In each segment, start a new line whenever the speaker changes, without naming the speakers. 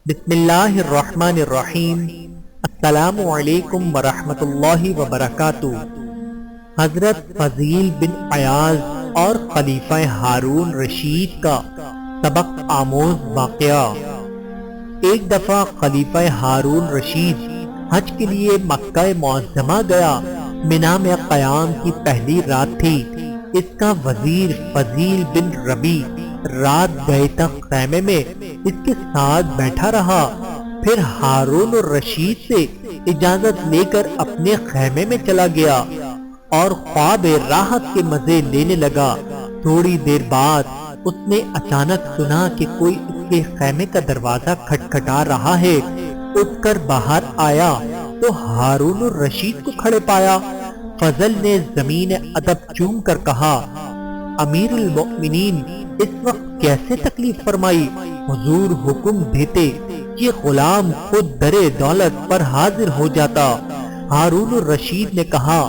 بسم اللہ الرحمن الرحیم۔ السلام علیکم ورحمۃ اللہ وبرکاتہ۔ حضرت فضیل بن عیاض اور خلیفہ ہارون رشید کا سبق آموز واقعہ۔ ایک دفعہ خلیفہ ہارون رشید حج کے لیے مکہ معظمہ گیا۔ مینا میں قیام کی پہلی رات تھی۔ اس کا وزیر فضیل بن ربی رات گئے تک خیمے میں اس کے ساتھ بیٹھا رہا، پھر ہارون الرشید سے اجازت لے کر اپنے خیمے میں چلا گیا اور خواب راحت کے مزے لینے لگا۔ تھوڑی دیر بعد اس نے اچانک سنا کہ کوئی اس کے خیمے کا دروازہ کھٹکھٹا رہا ہے۔ اٹھ کر باہر آیا تو ہارون الرشید کو کھڑے پایا۔ فضل نے زمین ادب چوم کر کہا، امیر المؤمنین اس وقت کیسے تکلیف فرمائی؟ حضور حکم دیتے یہ غلام خود درے دولت پر حاضر ہو جاتا۔ ہارون الرشید نے کہا،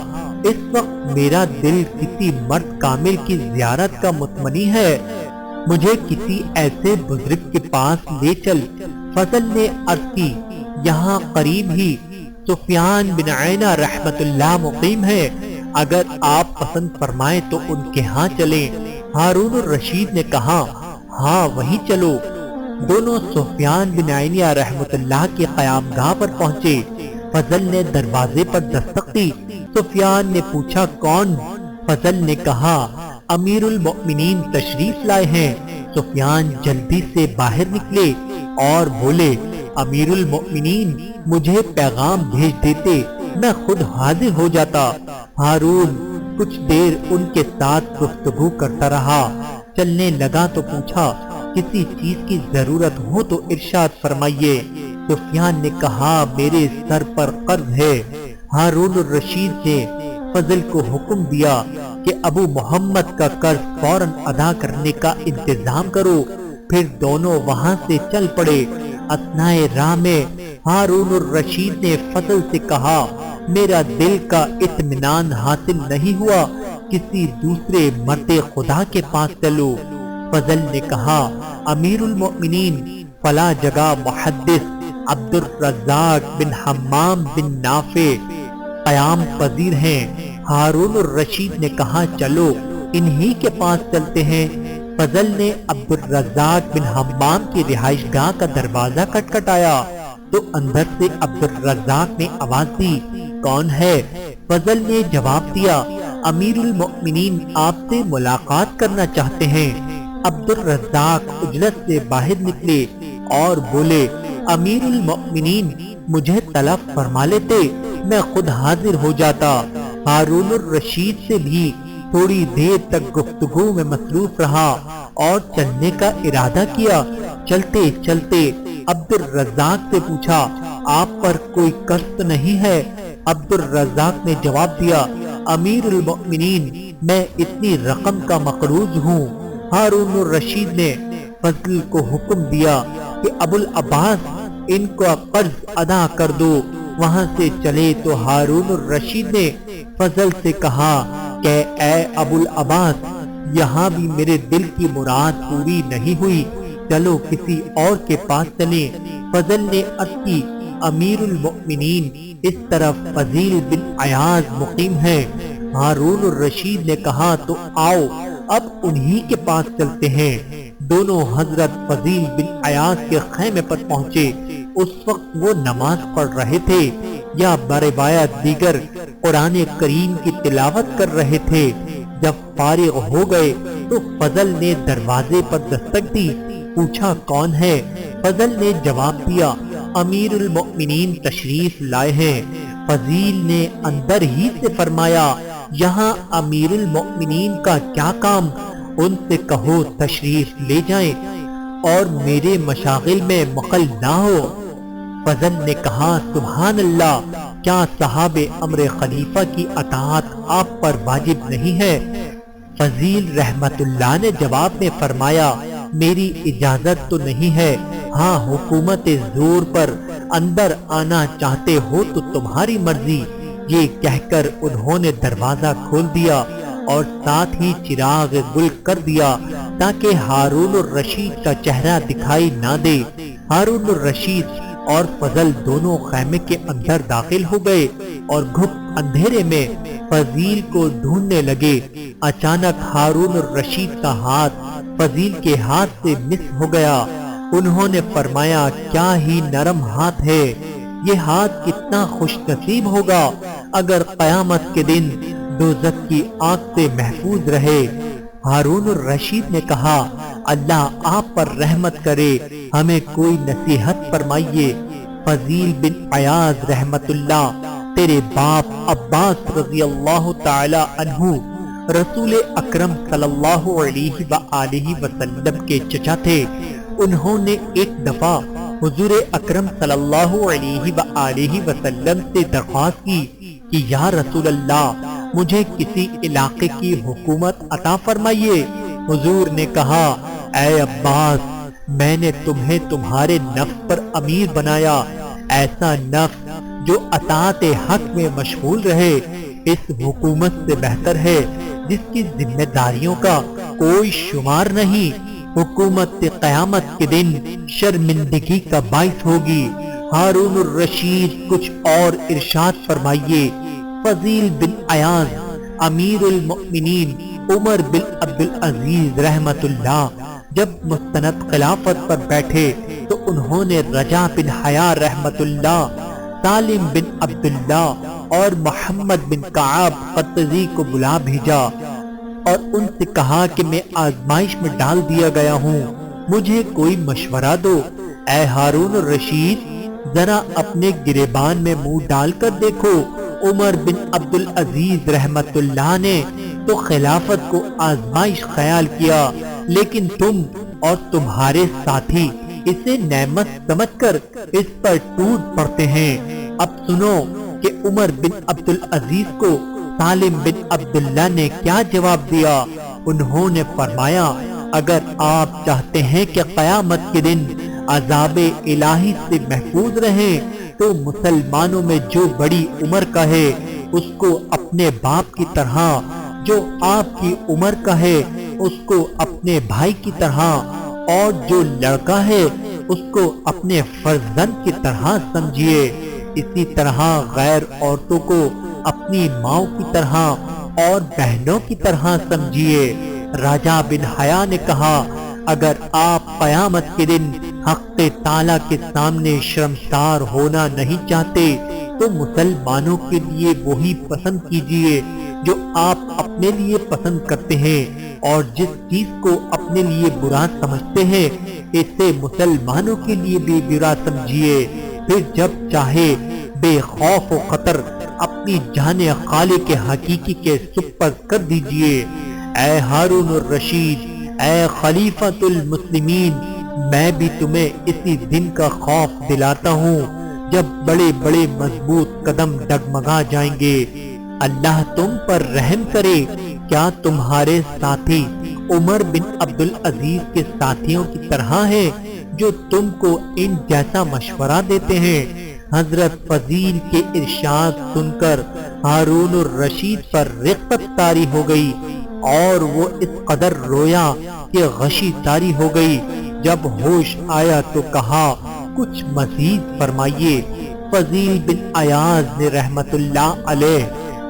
اس وقت میرا دل کسی مرد کامل کی زیارت کا متمنی ہے، مجھے کسی ایسے بزرگ کے پاس لے چل۔ فضل نے عرض کی، یہاں قریب ہی سفیان بن عینہ رحمت اللہ مقیم ہے، اگر آپ پسند فرمائیں تو ان کے ہاں چلیں۔ ہارون الرشید نے کہا، ہاں وہیں چلو۔ دونوں سفیان بن عینہ رحمت اللہ کے قیام گاہ پر پہنچے۔ فضل نے دروازے پر دستک دی۔ سفیان نے پوچھا، کون؟ فضل نے کہا، امیر المؤمنین تشریف لائے ہیں۔ سفیان جلدی سے باہر نکلے اور بولے، امیر المؤمنین مجھے پیغام بھیج دیتے، میں خود حاضر ہو جاتا۔ ہارون کچھ دیر ان کے ساتھ گفتگو کرتا رہا۔ چلنے لگا تو پوچھا، کسی چیز کی ضرورت ہو تو ارشاد فرمائیے۔ سفیان نے کہا، میرے سر پر قرض ہے۔ ہارون الرشید نے فضل کو حکم دیا کہ ابو محمد کا قرض فوراً ادا کرنے کا انتظام کرو۔ پھر دونوں وہاں سے چل پڑے۔ اثنائے راہ میں ہارون الرشید نے فضل سے کہا، میرا دل کا اطمینان حاصل نہیں ہوا، کسی دوسرے مرد خدا کے پاس چلو۔ فضل نے کہا، امیر المؤمنین فلاں جگہ محدث عبد الرزاق بن حمام بن نافع قیام پذیر ہیں۔ ہارون الرشید نے کہا، چلو انہی کے پاس چلتے ہیں۔ فضل نے عبد الرزاق بن حمام کی رہائش گاہ کا دروازہ کھٹکھٹایا تو اندر سے عبد الرزاق نے آواز دی، کون ہے؟ فضل نے جواب دیا، امیر المؤمنین آپ سے ملاقات کرنا چاہتے ہیں۔ عبد الرزاق اجلس سے باہر نکلے اور بولے، امیر المؤمنین مجھے طلب فرما لیتے، میں خود حاضر ہو جاتا۔ ہارون الرشید سے بھی تھوڑی دیر تک گفتگو میں مصروف رہا اور چلنے کا ارادہ کیا۔ چلتے چلتے عبد الرزاق سے پوچھا، آپ پر کوئی قرض تو نہیں ہے؟ عبد الرزاق نے جواب دیا، امیر المؤمنین میں اتنی رقم کا مقروض ہوں۔ ہارون الرشید نے فضل کو حکم دیا کہ ابو العباس ان کو قرض ادا کر دو۔ وہاں سے چلے تو ہارون الرشید نے فضل سے کہا کہ اے ابو العباس، یہاں بھی میرے دل کی مراد پوری نہیں ہوئی، چلو کسی اور کے پاس چلیں۔ فضل نے عرض کی، امیر المؤمنین اس طرف فضیل بن عیاض مقیم ہے۔ ہارون الرشید نے کہا، تو آؤ اب انہی کے پاس چلتے ہیں۔ دونوں حضرت فضیل بن عیاض کے خیمے پر پہنچے۔ اس وقت وہ نماز پڑھ رہے تھے یا بروایت دیگر قرآن کریم کی تلاوت کر رہے تھے۔ جب فارغ ہو گئے تو فضل نے دروازے پر دستک دی، پوچھا، کون ہے؟ فضل نے جواب دیا، امیر المؤمنین تشریف لائے ہیں۔ فضیل نے اندر ہی سے فرمایا، یہاں امیر المؤمنین کا کیا کام؟ ان سے کہو تشریف لے جائیں اور میرے مشاغل میں مخل نہ ہو۔ فضل نے کہا، سبحان اللہ، کیا صاحب امر خلیفہ کی اطاعت آپ پر واجب نہیں ہے؟ فضیل رحمت اللہ نے جواب میں فرمایا، میری اجازت تو نہیں ہے، ہاں حکومت زور پر اندر آنا چاہتے ہو تو تمہاری مرضی۔ یہ کہہ کر انہوں نے دروازہ کھول دیا اور ساتھ ہی چراغ گل کر دیا تاکہ ہارون الرشید کا چہرہ دکھائی نہ دے۔ ہارون الرشید اور فضل دونوں خیمے کے اندر داخل ہو گئے اور گھپ اندھیرے میں فضیل کو ڈھونڈنے لگے۔ اچانک ہارون الرشید کا ہاتھ فضیل کے ہاتھ سے مس ہو گیا۔ انہوں نے فرمایا کیا ہی نرم ہاتھ ہے، یہ ہاتھ کتنا خوش نصیب ہوگا اگر قیامت کے دن دوزخ کی آگ سے محفوظ رہے۔ ہارون الرشید نے کہا اللہ آپ پر رحمت کرے، ہمیں کوئی نصیحت فرمائیے۔ فضیل بن عیاض رحمت اللہ تیرے باپ عباس رضی اللہ تعالی عنہ رسول اکرم صلی اللہ علیہ وآلہ وسلم کے چچا تھے۔ انہوں نے ایک دفعہ حضور اکرم صلی اللہ علیہ وآلہ وسلم سے درخواست کی کہ یا رسول اللہ مجھے کسی علاقے کی حکومت عطا فرمائیے۔ حضور نے کہا اے عباس میں نے تمہیں تمہارے نفس پر امیر بنایا، ایسا نفس جو اطاعت حق میں مشغول رہے اس حکومت سے بہتر ہے جس کی ذمہ داریوں کا کوئی شمار نہیں۔ حکومت قیامت کے دن شرمندگی کا باعث ہوگی۔ ہارون الرشید کچھ اور ارشاد فرمائیے۔ فضیل بن عیاض امیر المؤمنین عمر بن عبدالعزیز رحمت اللہ جب مستند خلافت پر بیٹھے تو انہوں نے رجا بن حیا رحمت اللہ، سالم بن عبداللہ اور محمد بن کعب قطزی کو بلا بھیجا اور ان سے کہا کہ میں آزمائش میں ڈال دیا گیا ہوں، مجھے کوئی مشورہ دو۔ اے ہارون الرشید ذرا اپنے گریبان میں منہ ڈال کر دیکھو۔ عمر بن عبدالعزیز رحمت اللہ نے تو خلافت کو آزمائش خیال کیا، لیکن تم اور تمہارے ساتھی اسے نعمت سمجھ کر اس پر ٹوٹ پڑتے ہیں۔ اب سنو کہ عمر بن عبدالعزیز کو سالم بن عبداللہ نے کیا جواب دیا۔ انہوں نے فرمایا اگر آپ چاہتے ہیں کہ قیامت کے دن عذاب الہی سے محفوظ رہیں تو مسلمانوں میں جو بڑی عمر کا ہے اس کو اپنے باپ کی طرح، جو آپ کی عمر کا ہے اس کو اپنے بھائی کی طرح، اور جو لڑکا ہے اس کو اپنے فرزند کی طرح سمجھیے۔ اسی طرح غیر عورتوں کو اپنی ماں کی طرح اور بہنوں کی طرح سمجھیے۔ راجہ بن حیا نے کہا اگر آپ قیامت کے دن حق تعالی کے سامنے شرمسار ہونا نہیں چاہتے تو مسلمانوں کے لیے وہی پسند کیجیے جو آپ اپنے لیے پسند کرتے ہیں، اور جس چیز کو اپنے لیے برا سمجھتے ہیں اسے مسلمانوں کے لیے بھی برا سمجھیے۔ پھر جب چاہے بے خوف و خطر اپنی جان خالق حقیقی کے سپرد کر دیجیے۔ اے ہارون الرشید، اے خلیفۃ المسلمین، میں بھی تمہیں اسی دن کا خوف دلاتا ہوں جب بڑے بڑے مضبوط قدم ڈگمگا جائیں گے۔ اللہ تم پر رحم کرے، کیا تمہارے ساتھی عمر بن عبدالعزیز کے ساتھیوں کی طرح ہیں جو تم کو ان جیسا مشورہ دیتے ہیں؟ حضرت فضیل کے ارشاد سن کر ہارون الرشید پر رقت طاری ہو گئی اور وہ اس قدر رویا کہ غشی طاری ہو گئی۔ جب ہوش آیا تو کہا کچھ مزید فرمائیے۔ فضیل بن عیاض نے رحمت اللہ علیہ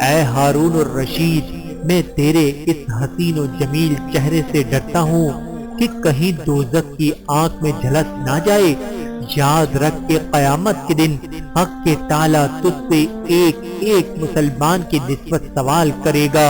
اے ہارون الرشید میں تیرے اس حسین و جمیل چہرے سے ڈرتا ہوں کہ کہیں دوزخ کی آنکھ میں جھلس نہ جائے۔ یاد رکھ کہ قیامت کے دن حق کے تعالیٰ تجھ سے ایک ایک مسلمان کی نسبت سوال کرے گا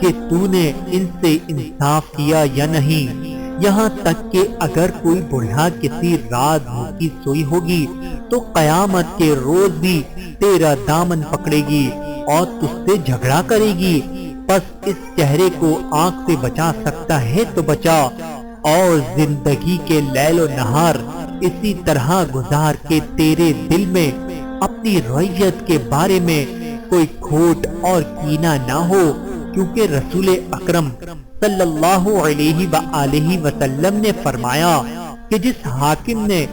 کہ تو نے ان سے انصاف کیا یا نہیں، یہاں تک کہ اگر کوئی بوڑھا کسی رات بھوکی سوئی ہوگی تو قیامت کے روز بھی تیرا دامن پکڑے گی اور تجھ سے جھگڑا کرے گی۔ بس اس چہرے کو آنکھ سے بچا سکتا ہے تو بچا، اور زندگی کے لیل و نہار اسی طرح گزار کے تیرے دل میں اپنی رعیت کے بارے میں کوئی کھوٹ اور کینہ نہ ہو، کیونکہ رسول اکرم صلی اللہ علیہ وآلہ وسلم نے فرمایا کہ جس حاکم نے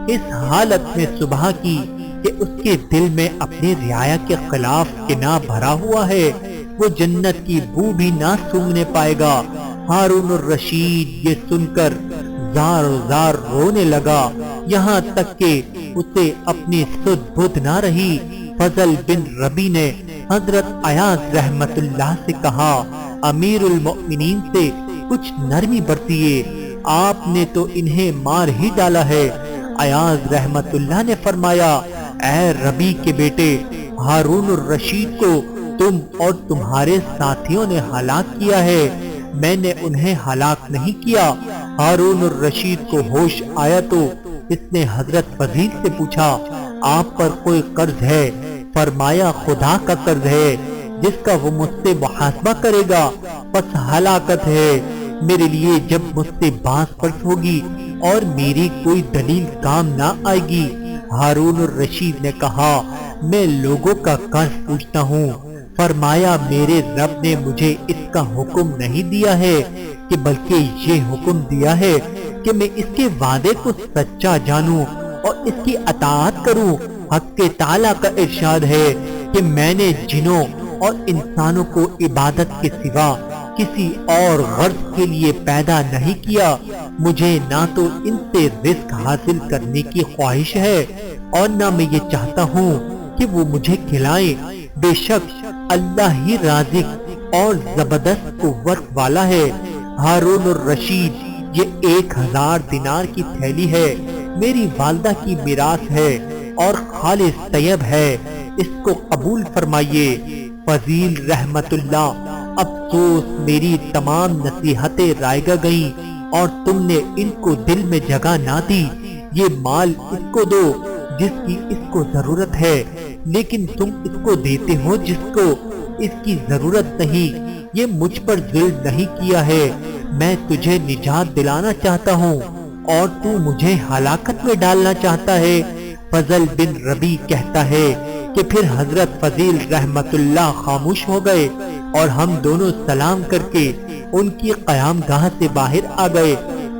اس حالت میں صبح کی کہ اس کے دل میں اپنے رعایا کے خلاف کینہ بھرا ہوا ہے وہ جنت کی بو بھی نہ سونگنے پائے گا۔ ہارون الرشید یہ سن کر زار زار رونے لگا، یہاں تک کہ اسے اپنی سدھ بدھ نہ رہی۔ فضل بن ربی نے حضرت ایاز رحمت اللہ سے کہا، امیر المؤمنین سے کچھ نرمی برتیے، آپ نے تو انہیں مار ہی ڈالا ہے۔ ایاز رحمت اللہ نے فرمایا، اے ربی کے بیٹے، ہارون الرشید کو تم اور تمہارے ساتھیوں نے ہلاک کیا ہے، میں نے انہیں ہلاک نہیں کیا۔ ہارون الرشید کو ہوش آیا تو اس نے حضرت فضیل سے پوچھا، آپ پر کوئی قرض ہے؟ فرمایا، خدا کا قرض ہے جس کا وہ مجھ سے محاسبہ کرے گا، پس ہلاکت ہے میرے لیے جب مجھ سے باز پرس ہوگی اور میری کوئی دلیل کام نہ آئے گی۔ ہارون الرشید نے کہا، میں لوگوں کا قرض پوچھتا ہوں۔ فرمایا، میرے رب نے مجھے اس کا حکم نہیں دیا ہے کہ بلکہ یہ حکم دیا ہے کہ میں اس کے وعدے کو سچا جانوں اور اس کی اطاعت کروں۔ حق تعالیٰ کا ارشاد ہے کہ میں نے جنوں اور انسانوں کو عبادت کے سوا کسی اور غرض کے لیے پیدا نہیں کیا، مجھے نہ تو ان سے رزق حاصل کرنے کی خواہش ہے اور نہ میں یہ چاہتا ہوں کہ وہ مجھے کھلائیں۔ بے شک اللہ ہی رازق اور زبردست قوت والا ہے۔ ہارون الرشید، یہ 1000 دینار کی تھیلی ہے، میری والدہ کی میراث ہے اور خالص طیب ہے، اس کو قبول فرمائیے۔ فضیل رحمت اللہ، افسوس میری تمام نصیحتیں رائگاں گئیں اور تم نے ان کو دل میں جگہ نہ دی۔ یہ مال اس کو دو جس کی اس کو ضرورت ہے، لیکن تم اس کو دیتے ہو جس کو اس کی ضرورت نہیں۔ یہ مجھ پر ظلم نہیں کیا ہے، میں تجھے نجات دلانا چاہتا ہوں اور تو مجھے ہلاکت میں ڈالنا چاہتا ہے۔ فضل بن ربی کہتا ہے کہ پھر حضرت فضیل رحمت اللہ خاموش ہو گئے اور ہم دونوں سلام کر کے ان کی قیام گاہ سے باہر آ گئے۔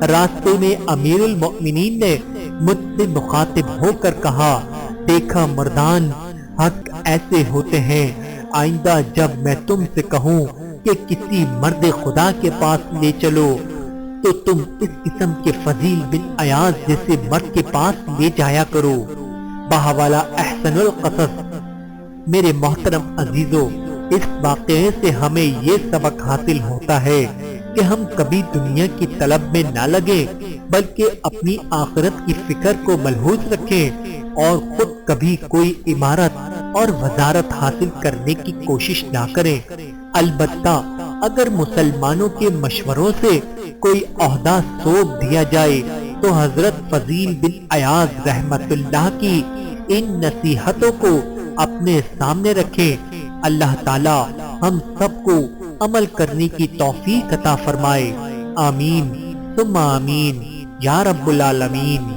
راستے میں امیر المؤمنین نے مجھ سے مخاطب ہو کر کہا، دیکھا مردان، حق ایسے ہوتے ہیں، آئندہ جب میں تم سے کہوں کہ کسی مرد خدا کے پاس لے چلو تو تم اس قسم کے فضیل بن ایاز جیسے مرد کے پاس لے جایا کرو۔ بہوالا احسن القصص۔ میرے محترم عزیزو، اس واقعے سے ہمیں یہ سبق حاصل ہوتا ہے کہ ہم کبھی دنیا کی طلب میں نہ لگیں بلکہ اپنی آخرت کی فکر کو ملحوظ رکھیں اور خود کبھی کوئی عمارت اور وزارت حاصل کرنے کی کوشش نہ کریں۔ البتہ اگر مسلمانوں کے مشوروں سے کوئی عہدہ سونپ دیا جائے تو حضرت فضیل بن ایاز رحمت اللہ کی ان نصیحتوں کو اپنے سامنے رکھیں۔ اللہ تعالی ہم سب کو عمل کرنے کی توفیق عطا فرمائے۔ آمین ثم آمین یا رب العالمین۔